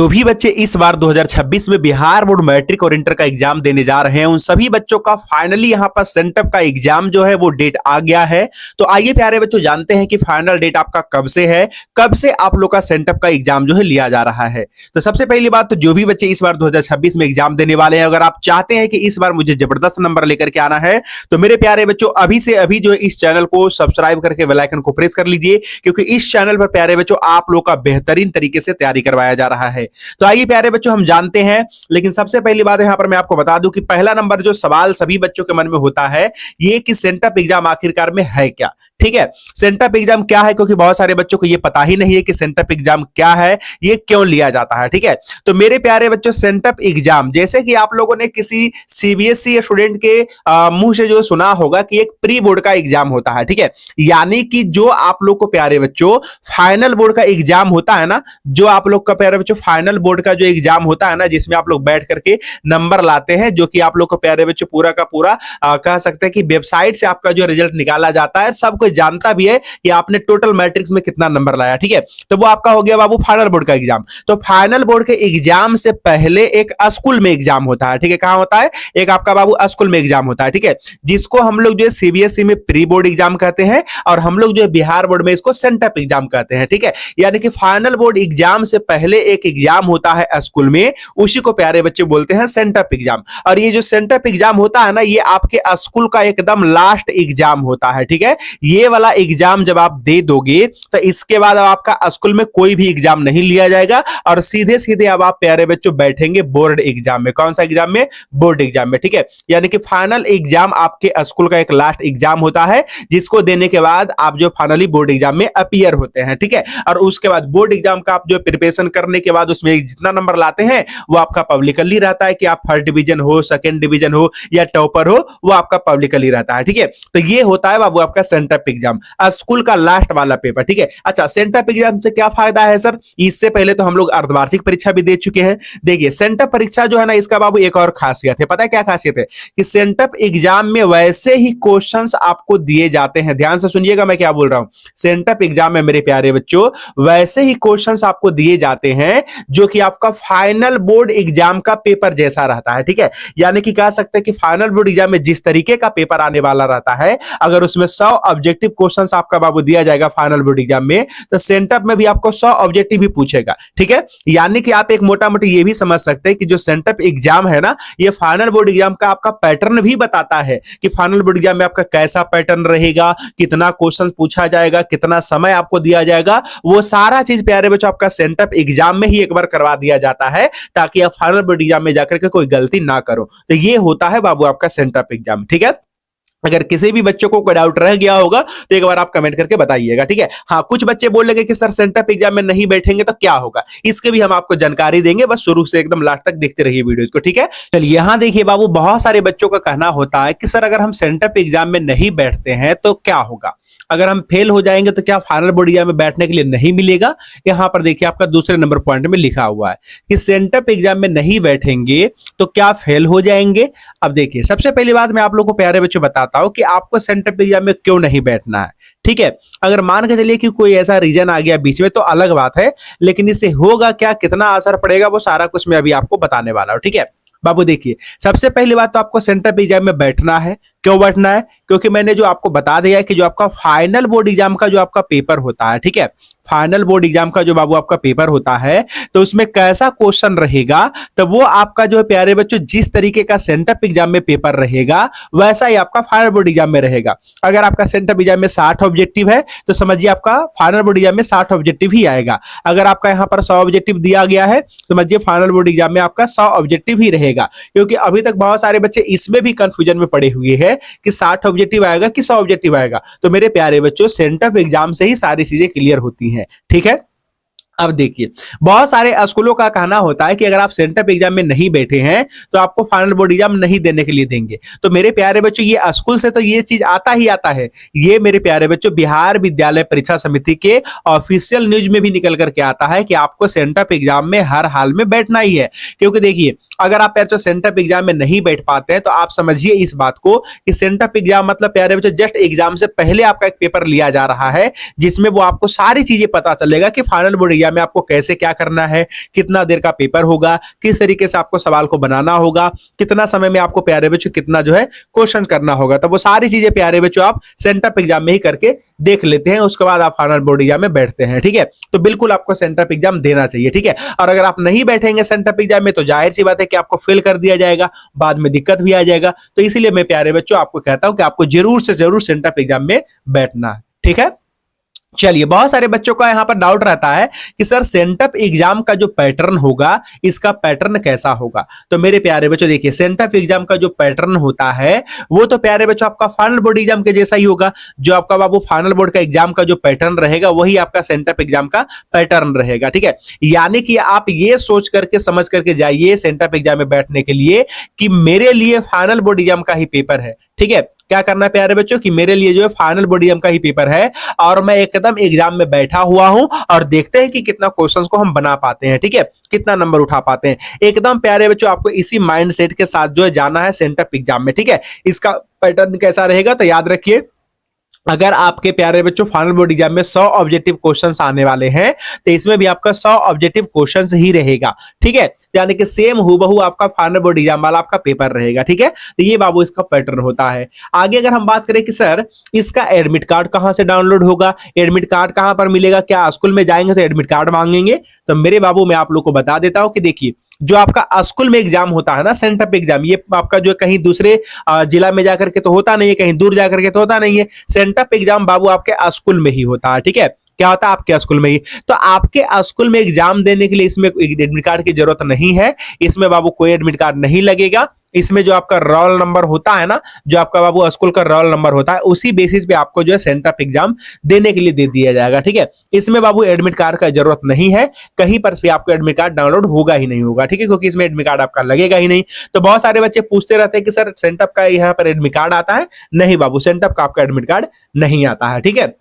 जो भी बच्चे इस बार 2026 में बिहार बोर्ड मैट्रिक और इंटर का एग्जाम देने जा रहे हैं उन सभी बच्चों का फाइनली यहां पर सेंटअप का एग्जाम जो है वो डेट आ गया है। तो आइए प्यारे बच्चों जानते हैं कि फाइनल डेट आपका कब से है, कब से आप लोग का सेंटअप का एग्जाम जो है लिया जा रहा है। तो सबसे पहली बात, तो जो भी बच्चे इस बार 2026 में एग्जाम देने वाले हैं, अगर आप चाहते हैं कि इस बार मुझे जबरदस्त नंबर लेकर के आना है तो मेरे प्यारे बच्चों अभी से अभी जो है इस चैनल को सब्सक्राइब करके बेल आइकन को प्रेस कर लीजिए, क्योंकि इस चैनल पर प्यारे बच्चों आप लोग का बेहतरीन तरीके से तैयारी करवाया जा रहा है। तो आइए प्यारे बच्चों हम जानते हैं, लेकिन सबसे पहली बात यहां पर मैं आपको बता दूं कि पहला नंबर जो सवाल सभी बच्चों के मन में होता है ये कि सेंटअप एग्जाम आखिरकार में है क्या। ठीक है, सेंटअप एग्जाम क्या है, क्योंकि बहुत सारे बच्चों को ये पता ही नहीं है कि सेंटअप एग्जाम क्या है, ये क्यों लिया जाता है। ठीक है, तो मेरे प्यारे बच्चों सेंटअप एग्जाम जैसे कि आप लोगों ने किसी सीबीएसई स्टूडेंट के मुंह से जो सुना होगा कि एक प्री बोर्ड का एग्जाम होता है। ठीक है, यानी कि जो आप लोग को प्यारे बच्चों फाइनल बोर्ड का एग्जाम होता है ना, जो आप लोग का प्यारे बच्चों फाइनल बोर्ड का जो एग्जाम होता है ना, जिसमें आप लोग बैठ करके नंबर लाते हैं, जो कि आप लोग को प्यारे बच्चों पूरा का पूरा कह सकते हैं कि वेबसाइट से आपका जो रिजल्ट निकाला जाता है, सब कोई जानता भी है कि आपने टोटल मैट्रिक्स में कितना नंबर लाया। ठीक है, तो वो आपका हो गया बाबू फाइनल बोर्ड का एग्जाम। तो फाइनल बोर्ड के एग्जाम से पहले एक स्कूल में एग्जाम होता है। ठीक है, कहां होता है, एक आपका बाबू स्कूल में एग्जाम होता है। ठीक है, जिसको हम लोग जो है सीबीएसई में प्री बोर्ड एग्जाम कहते हैं और हम लोग जो है बिहार बोर्ड में इसको सेंटअप एग्जाम कहते हैं। ठीक है, यानी कि फाइनल बोर्ड एग्जाम से पहले एक एग्जाम होता है स्कूल में, उसी को प्यारे बच्चे बोलते हैं सेंटअप एग्जाम। और ये जो सेंटअप एग्जाम होता है ना, ये आपके स्कूल का एकदम लास्ट एग्जाम होता है। ठीक है, ये वाला एग्जाम जब आप दे दोगे तो इसके बाद अब आपका स्कूल में कोई भी एग्जाम नहीं लिया जाएगा और सीधे सीधे अब आप प्यारे बच्चों बैठेंगे बोर्ड एग्जाम में। कौन सा एग्जाम में, बोर्ड एग्जाम में। ठीक है, यानी कि फाइनल एग्जाम आपके स्कूल का एक लास्ट एग्जाम होता है, जिसको देने के बाद आप जो फाइनली बोर्ड एग्जाम में अपीयर होते हैं। ठीक है, और उसके बाद बोर्ड एग्जाम का आप जो प्रिपरेशन करने के बाद उसमें जितना नंबर लाते हैं वो आपका पब्लिकली रहता है, कि आप फर्स्ट डिवीजन हो, सेकंड डिवीजन हो या टॉपर हो, वो आपका पब्लिकली रहता है। ठीक है, तो ये होता है बाबू आपका सेंटअप एग्जाम, स्कूल का लास्ट वाला पेपर। ठीक है, अच्छा सेंटअप एग्जाम से क्या फायदा है सर, इससे पहले तो हम लोग अर्धवार्षिक परीक्षा भी दे चुके हैं। देखिए सेंटअप परीक्षा जो है ना, इसका बाबू एक और खासियत है, पता है क्या खासियत है, कि सेंटअप एग्जाम में वैसे ही क्वेश्चंस आपको दिए जाते हैं। ध्यान से सुनिएगा मैं क्या बोल रहा हूं, सेंटअप एग्जाम में मेरे प्यारे बच्चों वैसे ही क्वेश्चंस आपको दिए जाते हैं जो कि आपका फाइनल बोर्ड एग्जाम का पेपर जैसा रहता है। ठीक है, यानी कि कह सकते हैं कि फाइनल बोर्ड एग्जाम में जिस तरीके का पेपर आने वाला रहता है, अगर उसमें 100 ऑब्जेक्टिव क्वेश्चंस आपका बाबू दिया जाएगा फाइनल बोर्ड एग्जाम में, तो सेंटअप में भी आपको 100 ऑब्जेक्टिव भी पूछेगा। ठीक है, यानी कि आप एक मोटा मोटी ये भी समझ सकते हैं कि जो सेंटअप एग्जाम है ना, ये फाइनल बोर्ड एग्जाम का आपका पैटर्न भी बताता है कि फाइनल बोर्ड एग्जाम में आपका कैसा पैटर्न रहेगा, कितना क्वेश्चन पूछा जाएगा, कितना समय आपको दिया जाएगा, वो सारा चीज प्यारे बच्चों आपका सेंटअप एग्जाम में ही एक बार करवा दिया जाता है, ताकि आप फाइनल बोर्ड एग्जाम में जाकर के कोई गलती ना करो। तो ये होता है बाबू आपका सेंटअप एग्जाम। ठीक है, अगर किसी भी बच्चों को कोई डाउट रह गया होगा तो एक बार आप कमेंट करके बताइएगा। ठीक है, हाँ कुछ बच्चे बोल लेंगे कि सर सेंटअप एग्जाम में नहीं बैठेंगे तो क्या होगा, इसके भी हम आपको जानकारी देंगे, बस शुरू से एकदम लास्ट तक देखते रहिए वीडियो को। ठीक है, चलिए यहां देखिए बाबू, बहुत सारे बच्चों का कहना होता है कि सर अगर हम सेंटअप एग्जाम में नहीं बैठते हैं तो क्या होगा, अगर हम फेल हो जाएंगे तो क्या फाइनल बोर्ड एग्जाम में बैठने के लिए नहीं मिलेगा। यहां पर देखिए आपका दूसरे नंबर पॉइंट में लिखा हुआ है कि सेंटअप एग्जाम में नहीं बैठेंगे तो क्या फेल हो जाएंगे। अब देखिए सबसे पहली बात मैं आप लोगों को प्यारे बच्चों बताता हूं कि आपको सेंटअप एग्जाम में क्यों नहीं बैठना है। ठीक है, अगर मान के चलिए कि कोई ऐसा रीजन आ गया बीच में तो अलग बात है, लेकिन इससे होगा क्या, कितना असर पड़ेगा, वो सारा कुछ मैं अभी आपको बताने वाला हूं। ठीक है बाबू, देखिए सबसे पहली बात तो आपको सेंटअप एग्जाम में बैठना है। क्यों बैठना है, क्योंकि मैंने जो आपको बता दिया है कि जो आपका फाइनल बोर्ड एग्जाम का जो आपका पेपर होता है, ठीक है, फाइनल बोर्ड एग्जाम का जो बाबू आपका पेपर होता है, तो उसमें कैसा क्वेश्चन रहेगा, तो वो आपका जो है प्यारे बच्चों जिस तरीके का सेंटअप एग्जाम में पेपर रहेगा वैसा ही आपका फाइनल बोर्ड एग्जाम में रहेगा। अगर आपका सेंटअप एग्जाम में 60 ऑब्जेक्टिव है तो समझिए आपका फाइनल बोर्ड एग्जाम में 60 ऑब्जेक्टिव ही आएगा। अगर आपका यहाँ पर 100 ऑब्जेक्टिव दिया गया है तो समझिए फाइनल बोर्ड एग्जाम में आपका 100 ऑब्जेक्टिव ही रहेगा, क्योंकि अभी तक बहुत सारे बच्चे इसमें भी कंफ्यूजन में पड़े हुए हैं कि 60 ऑब्जेक्टिव आएगा कि 100 ऑब्जेक्टिव आएगा। तो मेरे प्यारे बच्चों सेंटअप एग्जाम से ही सारी चीजें क्लियर होती हैं। ठीक है, अब देखिए बहुत सारे स्कूलों का कहना होता है कि अगर आप सेंटअप एग्जाम में नहीं बैठे हैं तो आपको फाइनल बोर्ड एग्जाम नहीं देने के लिए देंगे। तो मेरे प्यारे बच्चों ये स्कूल से तो ये चीज आता ही आता है, ये मेरे प्यारे बच्चों बिहार विद्यालय परीक्षा समिति के ऑफिशियल न्यूज में भी निकल करके आता है कि आपको सेंटअप एग्जाम में हर हाल में बैठना ही है। क्योंकि देखिए अगर आप बच्चों सेंटअप एग्जाम में नहीं बैठ पाते हैं तो आप समझिए इस बात को कि सेंटअप एग्जाम मतलब प्यारे बच्चों जस्ट एग्जाम से पहले आपका एक पेपर लिया जा रहा है, जिसमें वो आपको सारी चीजें पता चलेगा कि फाइनल बोर्ड एग्जाम एग्जाम में आपको कैसे क्या करना है, कितना देर का पेपर होगा, किस तरीके से आपको सवाल को बनाना होगा, कितना समय में आपको प्यारे बच्चों कितना जो है क्वेश्चन करना होगा, तो वो सारी चीजें प्यारे बच्चों आप सेंटअप एग्जाम में ही करके देख लेते हैं, उसके बाद आप फाइनल बोर्ड एग्जाम में बैठते हैं। ठीक है, तो बिल्कुल आपको सेंटअप एग्जाम देना चाहिए। ठीक है, और अगर आप नहीं बैठेंगे सेंटअप एग्जाम में तो जाहिर सी बात है कि आपको फेल कर दिया जाएगा, बाद में दिक्कत भी आ जाएगा। तो इसीलिए मैं प्यारे बच्चों आपको कहता हूं कि आपको जरूर से जरूर सेंटअप एग्जाम में बैठना है। ठीक है, चलिए, बहुत सारे बच्चों का यहां पर डाउट रहता है कि सर सेंटअप एग्जाम का जो पैटर्न होगा इसका पैटर्न कैसा होगा। तो मेरे प्यारे बच्चों देखिए, सेंटअप एग्जाम का जो पैटर्न होता है वो तो प्यारे बच्चों आपका फाइनल बोर्ड एग्जाम के जैसा ही होगा। जो आपका बाबू फाइनल बोर्ड का एग्जाम का जो पैटर्न रहेगा वही आपका सेंटअप एग्जाम का पैटर्न रहेगा। ठीक है, यानी कि आप ये सोच करके समझ करके जाइए सेंटअप एग्जाम में बैठने के लिए कि मेरे लिए फाइनल बोर्ड एग्जाम का ही पेपर है। ठीक है, क्या करना है प्यारे बच्चों कि मेरे लिए जो है फाइनल बोर्ड एग्जाम का ही पेपर है और मैं एकदम एग्जाम में बैठा हुआ हूं और देखते हैं कि कितना क्वेश्चंस को हम बना पाते हैं। ठीक है, कितना नंबर उठा पाते हैं। एकदम प्यारे बच्चों आपको इसी माइंडसेट के साथ जो है जाना है सेंटअप एग्जाम में। ठीक है, इसका पैटर्न कैसा रहेगा तो याद रखिए, अगर आपके प्यारे बच्चों फाइनल बोर्ड एग्जाम में 100 ऑब्जेक्टिव क्वेश्चंस आने वाले हैं तो इसमें भी आपका 100 ऑब्जेक्टिव क्वेश्चंस ही रहेगा। ठीक है, यानी कि सेम हूबहू आपका फाइनल बोर्ड एग्जाम वाला आपका पेपर रहेगा। ठीक है, तो ये बाबू इसका पैटर्न होता है। आगे अगर हम बात करें कि सर इसका एडमिट कार्ड कहां से डाउनलोड होगा, एडमिट कार्ड कहां पर मिलेगा, क्या स्कूल में जाएंगे तो एडमिट कार्ड मांगेंगे, तो मेरे बाबू मैं आप लोग को बता देता हूं कि देखिए, जो आपका स्कूल में एग्जाम होता है ना सेंटअप एग्जाम, ये आपका जो कहीं दूसरे जिला में जाकर के तो होता नहीं है, कहीं दूर जाकर के तो होता नहीं है। सेंटअप एग्जाम बाबू आपके स्कूल में ही होता है। ठीक है, क्या होता है आपके स्कूल में ही, तो आपके स्कूल में एग्जाम देने के लिए इसमें एडमिट कार्ड की जरूरत नहीं है। इसमें बाबू कोई एडमिट कार्ड नहीं लगेगा। इसमें जो आपका रोल नंबर होता है ना, जो आपका बाबू स्कूल का रोल नंबर होता है, उसी बेसिस पे आपको जो है सेंटअप एग्जाम देने के लिए दे दिया जाएगा। ठीक है, इसमें बाबू एडमिट कार्ड का जरूरत नहीं है, कहीं पर भी आपको एडमिट कार्ड डाउनलोड होगा ही नहीं होगा। ठीक है, क्योंकि इसमें एडमिट कार्ड आपका लगेगा ही नहीं। तो बहुत सारे बच्चे पूछते रहते हैं कि सर सेंटअप का यहाँ पर एडमिट कार्ड आता है, नहीं बाबू सेंटअप का आपका एडमिट कार्ड नहीं आता है। ठीक है,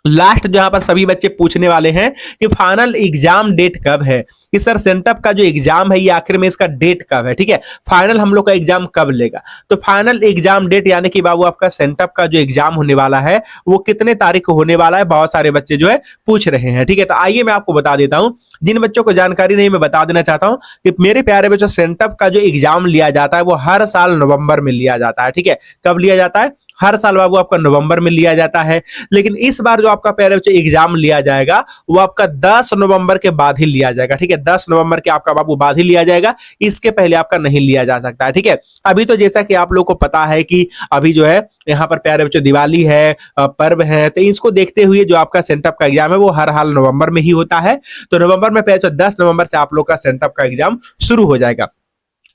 लास्ट जहां पर सभी बच्चे पूछने वाले हैं कि फाइनल एग्जाम डेट कब है, कि सर सेंटअप का जो एग्जाम है ये आखिर में इसका डेट कब है। ठीक है, फाइनल हम लोग का एग्जाम कब लेगा, तो फाइनल एग्जाम डेट यानी कि बाबू आपका सेंटअप का जो एग्जाम होने वाला है वो कितने तारीख को होने वाला है, बहुत सारे बच्चे जो है पूछ रहे हैं। ठीक है, तो आइए मैं आपको बता देता हूं, जिन बच्चों को जानकारी नहीं मैं बता देना चाहता हूं कि मेरे प्यारे बच्चों सेंटअप का जो एग्जाम लिया जाता है वो हर साल नवंबर में लिया जाता है। ठीक है, कब लिया जाता है, हर साल बाबू आपका नवंबर में लिया जाता है। लेकिन इस बार जो आपका प्यारे बच्चों एग्जाम लिया जाएगा वो आपका 10 नवंबर के बाद ही लिया जाएगा। ठीक है, 10 नवंबर के आपका बाबू बाद ही लिया जाएगा, इसके पहले आपका नहीं लिया जा सकता है। ठीक है, अभी तो जैसा कि आप लोग को पता है कि अभी जो है यहाँ पर प्यारे बच्चों दिवाली है, पर्व है, तो इसको देखते हुए जो आपका सेंटअप का एग्जाम है वो हर हाल नवंबर में ही होता है। तो नवंबर में 10 नवंबर से आप लोग का सेंटअप का एग्जाम शुरू हो जाएगा।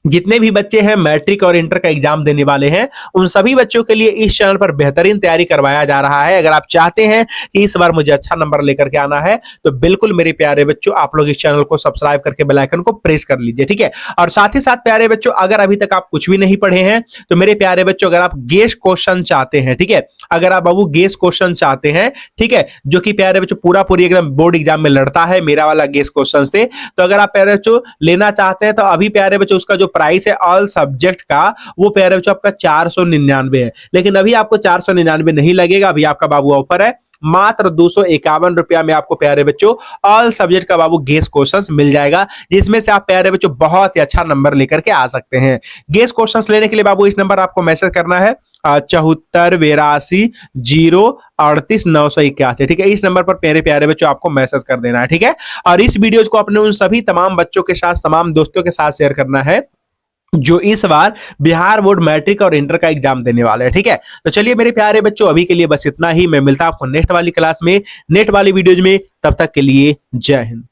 जितने भी बच्चे हैं मैट्रिक और इंटर का एग्जाम देने वाले हैं उन सभी बच्चों के लिए इस चैनल पर बेहतरीन तैयारी करवाया जा रहा है। अगर आप चाहते हैं कि इस बार मुझे अच्छा नंबर लेकर के आना है तो बिल्कुल मेरे प्यारे बच्चों आप लोग इस चैनल को सब्सक्राइब करके बेल आइकन को प्रेस कर लीजिए। ठीक है, और साथ ही साथ प्यारे बच्चों अगर अभी तक आप कुछ भी नहीं पढ़े हैं तो मेरे प्यारे बच्चों अगर आप गेस क्वेश्चन चाहते हैं, ठीक है, अगर आप बाबू गेस क्वेश्चन चाहते हैं, ठीक है, जो कि प्यारे बच्चों पूरा पूरी एकदम बोर्ड एग्जाम में लड़ता है, मेरा वाला गेस क्वेश्चन थे, तो अगर आप प्यारे बच्चों लेना चाहते हैं तो अभी प्यारे बच्चों उसका जो प्राइस है ऑल सब्जेक्ट का वो प्यारे बच्चों आपका 499 है। लेकिन अभी आपको 499 नहीं लगेगा, अभी आपका बाबू ऑफर है मात्र 251 रुपया में आपको प्यारे बच्चों ऑल सब्जेक्ट का बाबू गेस क्वेश्चंस मिल जाएगा, जिसमें से आप प्यारे बच्चों बहुत ही अच्छा नंबर लेकर के आ सकते हैं। गेस क्वेश्चंस लेने के लिए बाबू इस नंबर आपको मैसेज करना है 7482083981। ठीक है, इस नंबर पर मेरे प्यारे बच्चों आपको मैसेज कर देना है। ठीक है, और इस वीडियो को अपने उन सभी तमाम बच्चों के साथ, तमाम दोस्तों के साथ शेयर करना है जो इस बार बिहार बोर्ड मैट्रिक और इंटर का एग्जाम देने वाले हैं। ठीक है, तो चलिए मेरे प्यारे बच्चों अभी के लिए बस इतना ही। मैं मिलता हूं आपको नेक्स्ट वाली क्लास में, नेक्स्ट वाली वीडियोज में। तब तक के लिए जय हिंद।